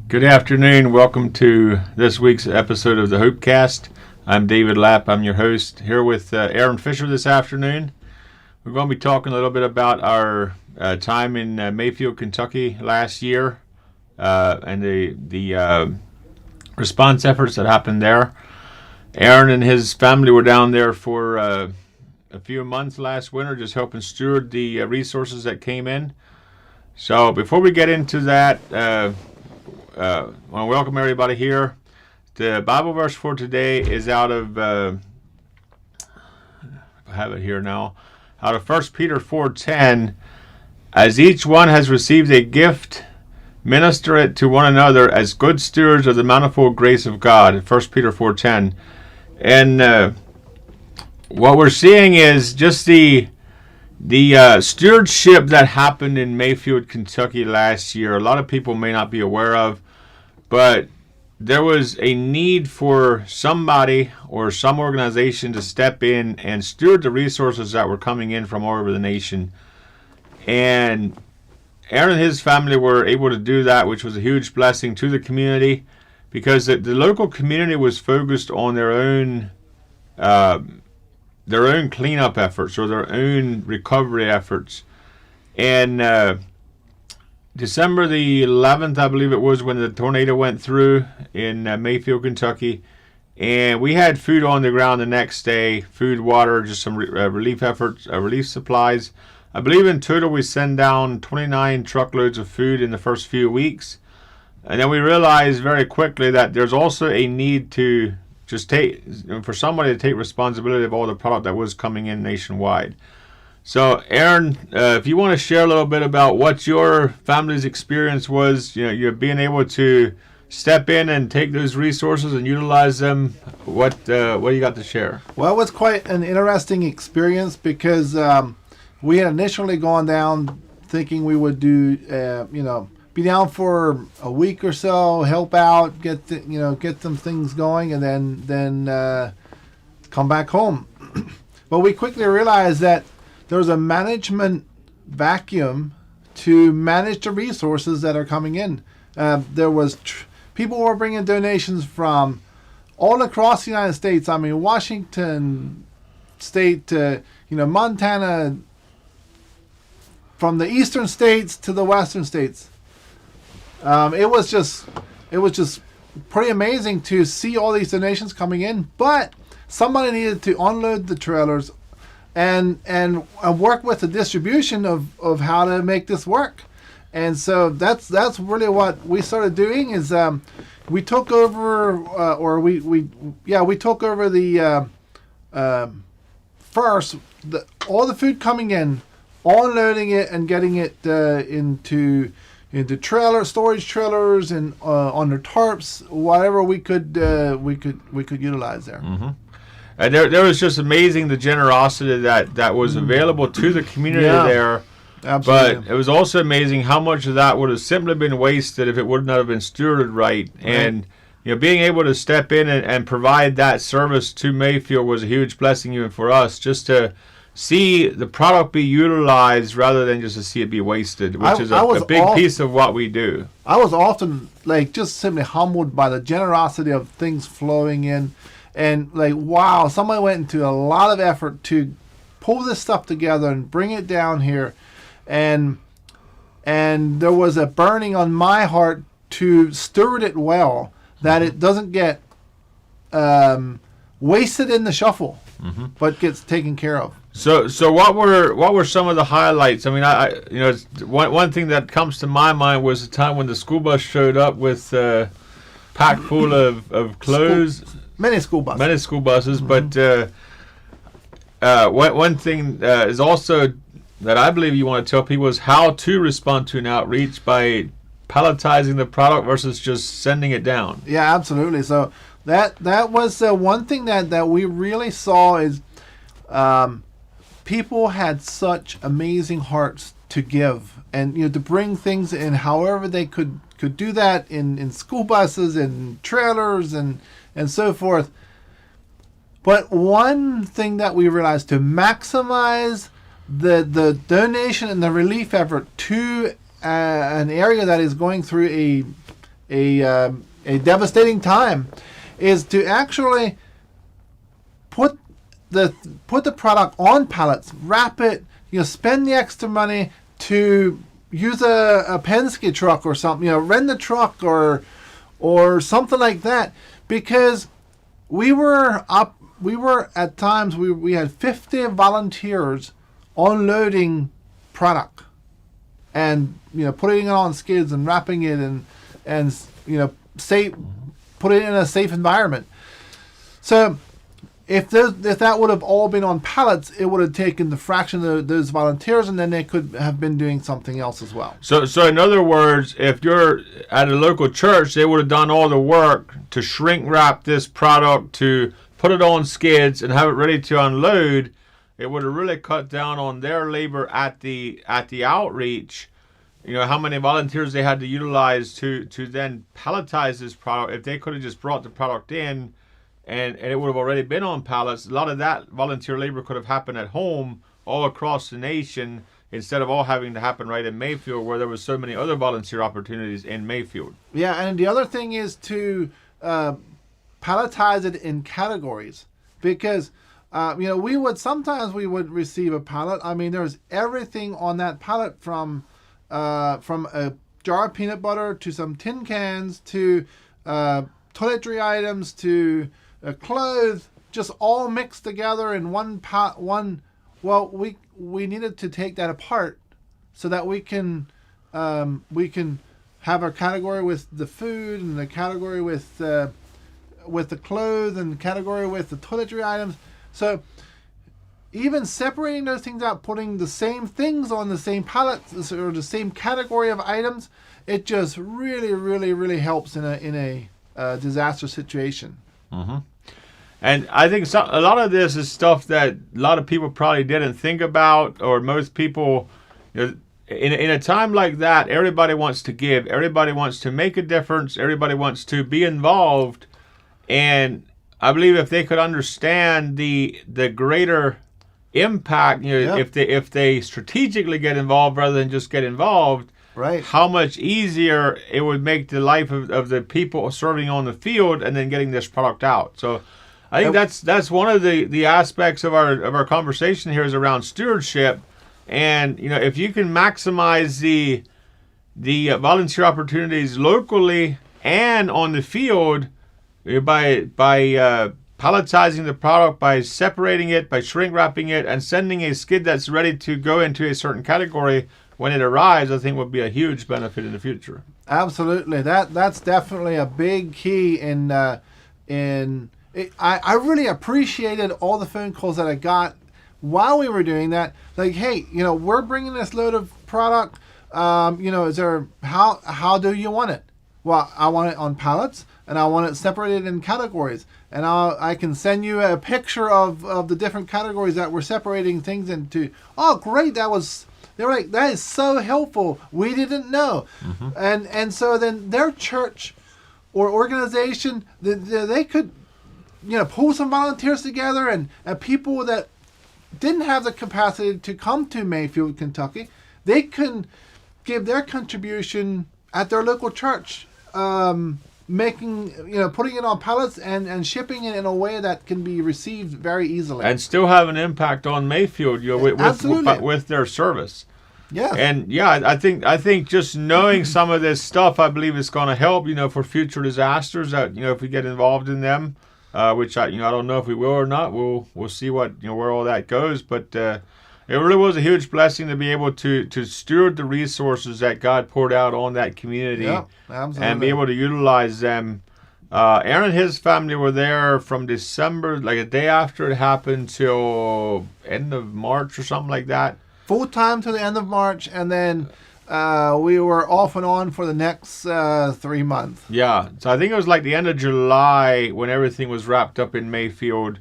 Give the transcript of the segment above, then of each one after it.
Good afternoon. Welcome to this week's episode of the HopeCast. I'm David Lapp. I'm your host here with Aaron Fisher this afternoon. We're going to be talking a little bit about our time in Mayfield, Kentucky last year and the response efforts that happened there. Aaron and his family were down there for a few months last winter just helping steward the resources that came in. So before we get into that, I want to welcome everybody here. The Bible verse for today is out of, I have it here now, out of 1 Peter 4:10. As each one has received a gift, minister it to one another as good stewards of the manifold grace of God. 1 Peter 4:10. And what we're seeing is just the stewardship that happened in Mayfield, Kentucky last year. A lot of people may not be aware of, but there was a need for somebody or some organization to step in and steward the resources that were coming in from all over the nation. And Aaron and his family were able to do that, which was a huge blessing to the community, because the local community was focused on their own cleanup efforts or their own recovery efforts. And December the 11th, I believe it was, when the tornado went through in Mayfield, Kentucky, and we had food on the ground the next day, food, water, just some relief efforts, relief supplies. I believe in total we sent down 29 truckloads of food in the first few weeks. And then we realized very quickly that there's also a need to just for somebody to take responsibility of all the product that was coming in nationwide. So, Aaron, if you want to share a little bit about what your family's experience was, you're being able to step in and take those resources and utilize them. What do you got to share? Well, it was quite an interesting experience because we had initially gone down thinking we would do, be down for a week or so, help out, get some things going, and then come back home. But we quickly realized that there was a management vacuum to manage the resources that are coming in. There was people were bringing donations from all across the United States. I mean, Washington State to Montana, from the eastern states to the western states. It was just pretty amazing to see all these donations coming in. But somebody needed to unload the trailers and work with the distribution of how to make this work. And so that's really what we started doing is we took over we took over the first all the food coming in, unloading it and getting it into storage trailers and under tarps, whatever we could utilize there. Mm-hmm. And there was just amazing the generosity that was available to the community there. Absolutely. But it was also amazing how much of that would have simply been wasted if it would not have been stewarded right. And being able to step in and provide that service to Mayfield was a huge blessing even for us, just to see the product be utilized rather than just to see it be wasted, which is a big piece of what we do. I was often just simply humbled by the generosity of things flowing in. And wow, somebody went into a lot of effort to pull this stuff together and bring it down here. And there was a burning on my heart to steward it well, that it doesn't get wasted in the shuffle, but gets taken care of. So what were some of the highlights? I mean, one thing that comes to my mind was the time when the school bus showed up with packed full of clothes. Many school buses. But one thing is also that I believe you want to tell people is how to respond to an outreach by palletizing the product versus just sending it down. Yeah, absolutely. So that was one thing that we really saw is people had such amazing hearts to give and to bring things in however they could do that in school buses and trailers and so forth. But one thing that we realized, to maximize the donation and the relief effort to an area that is going through a devastating time, is to actually put the product on pallets, wrap it, spend the extra money to use a Penske truck or something, rent a truck or something like that, because we were at times we had 50 volunteers unloading product and putting it on skids and wrapping it and safe, put it in a safe environment. So if that would have all been on pallets, it would have taken the fraction of those volunteers, and then they could have been doing something else as well. So in other words, if you're at a local church, they would have done all the work to shrink wrap this product, to put it on skids and have it ready to unload. It would have really cut down on their labor at the outreach. How many volunteers they had to utilize to then palletize this product. If they could have just brought the product in and it would have already been on pallets, a lot of that volunteer labor could have happened at home all across the nation instead of all having to happen right in Mayfield, where there was so many other volunteer opportunities in Mayfield. Yeah, and the other thing is to palletize it in categories, because we would receive a pallet. I mean, there's everything on that pallet from a jar of peanut butter to some tin cans to toiletry items to clothes, just all mixed together in one pot. Well, we needed to take that apart so that we can have a category with the food and the category with the clothes and the category with the toiletry items. So even separating those things out, putting the same things on the same pallet or the same category of items, it just really, really, really helps in a disaster situation. Mm-hmm. And I think a lot of this is stuff that a lot of people probably didn't think about, or most people, in a time like that, everybody wants to give, everybody wants to make a difference, everybody wants to be involved, and I believe if they could understand the greater impact, if they strategically get involved rather than just get involved, right, how much easier it would make the life of the people serving on the field and then getting this product out. So I think that's one of the aspects of our conversation here is around stewardship. And if you can maximize the volunteer opportunities locally and on the field by palletizing the product, by separating it, by shrink wrapping it, and sending a skid that's ready to go into a certain category when it arrives, I think would be a huge benefit in the future. Absolutely, that's definitely a big key I really appreciated all the phone calls that I got while we were doing that. Like, hey, we're bringing this load of product. Is there how do you want it? Well, I want it on pallets, and I want it separated in categories. And I can send you a picture of the different categories that we're separating things into. Oh, great! They were like, that is so helpful. We didn't know. Mm-hmm. And so then their church or organization, they could pull some volunteers together and people that didn't have the capacity to come to Mayfield, Kentucky, they can give their contribution at their local church, putting it on pallets and shipping it in a way that can be received very easily. And still have an impact on Mayfield with their service. Yeah. And I think just knowing some of this stuff, I believe is going to help, for future disasters that, if we get involved in them. Which I don't know if we will or not. We'll see what where all that goes. But it really was a huge blessing to be able to steward the resources that God poured out on that community, and be able to utilize them. Aaron and his family were there from December, like a day after it happened, till end of March or something like that. Full time to the end of March, and then we were off and on for the next 3 months. Yeah, so I think it was like the end of July when everything was wrapped up in Mayfield.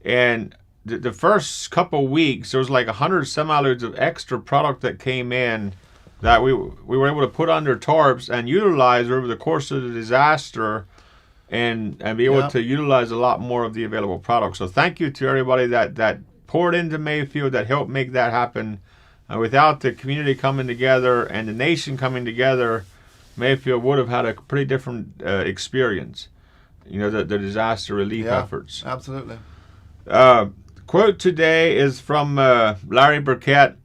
And the first couple weeks, there was like 100 semi-loads of extra product that came in that we were able to put under tarps and utilize over the course of the disaster and be able to utilize a lot more of the available product. So thank you to everybody that poured into Mayfield, that helped make that happen. Without the community coming together and the nation coming together, Mayfield would have had a pretty different experience. The disaster relief efforts. Absolutely. Quote today is from Larry Burkett.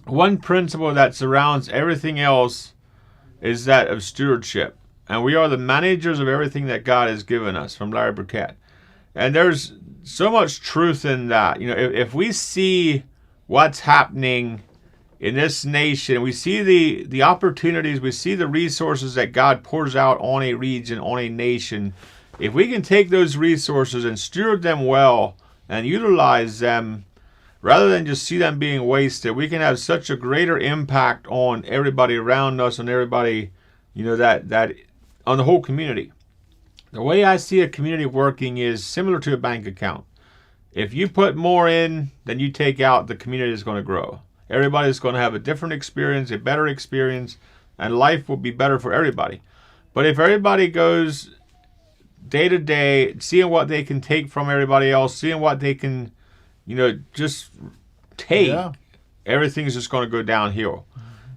One principle that surrounds everything else is that of stewardship. And we are the managers of everything that God has given us, from Larry Burkett. And there's so much truth in that. If we see what's happening in this nation, we see the opportunities, we see the resources that God pours out on a region, on a nation. If we can take those resources and steward them well and utilize them, rather than just see them being wasted, we can have such a greater impact on everybody around us, on everybody, that on the whole community. The way I see a community working is similar to a bank account. If you put more in than you take out, the community is going to grow. Everybody's going to have a different experience, a better experience, and life will be better for everybody. But if everybody goes day to day, seeing what they can take from everybody else, seeing what they can, just take, everything's just going to go downhill.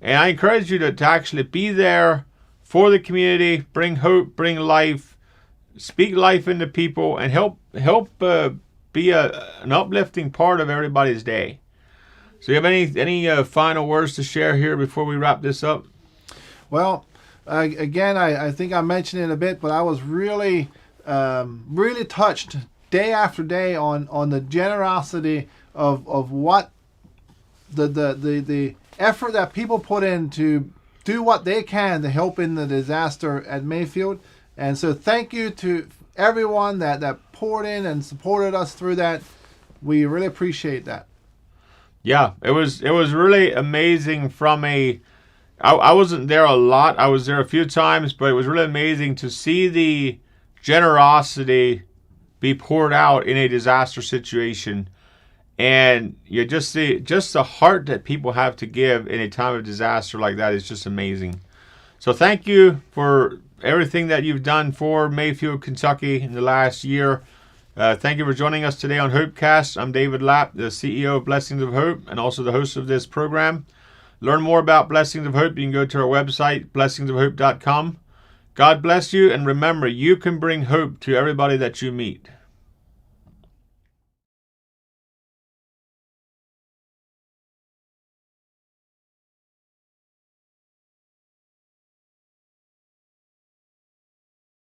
And I encourage you to actually be there for the community, bring hope, bring life, speak life into people, and help be an uplifting part of everybody's day. So you have any final words to share here before we wrap this up? Well, again, I think I mentioned it a bit, but I was really touched day after day on the generosity of what the effort that people put in to do what they can to help in the disaster at Mayfield. And so thank you to everyone that poured in and supported us through that. We really appreciate that. Yeah, it was really amazing I wasn't there a lot. I was there a few times, but it was really amazing to see the generosity be poured out in a disaster situation. And you just see the heart that people have to give in a time of disaster like that is just amazing. So thank you for everything that you've done for Mayfield, Kentucky in the last year. Thank you for joining us today on HopeCast. I'm David Lapp, the CEO of Blessings of Hope and also the host of this program. Learn more about Blessings of Hope. You can go to our website, blessingsofhope.com. God bless you, and remember, you can bring hope to everybody that you meet.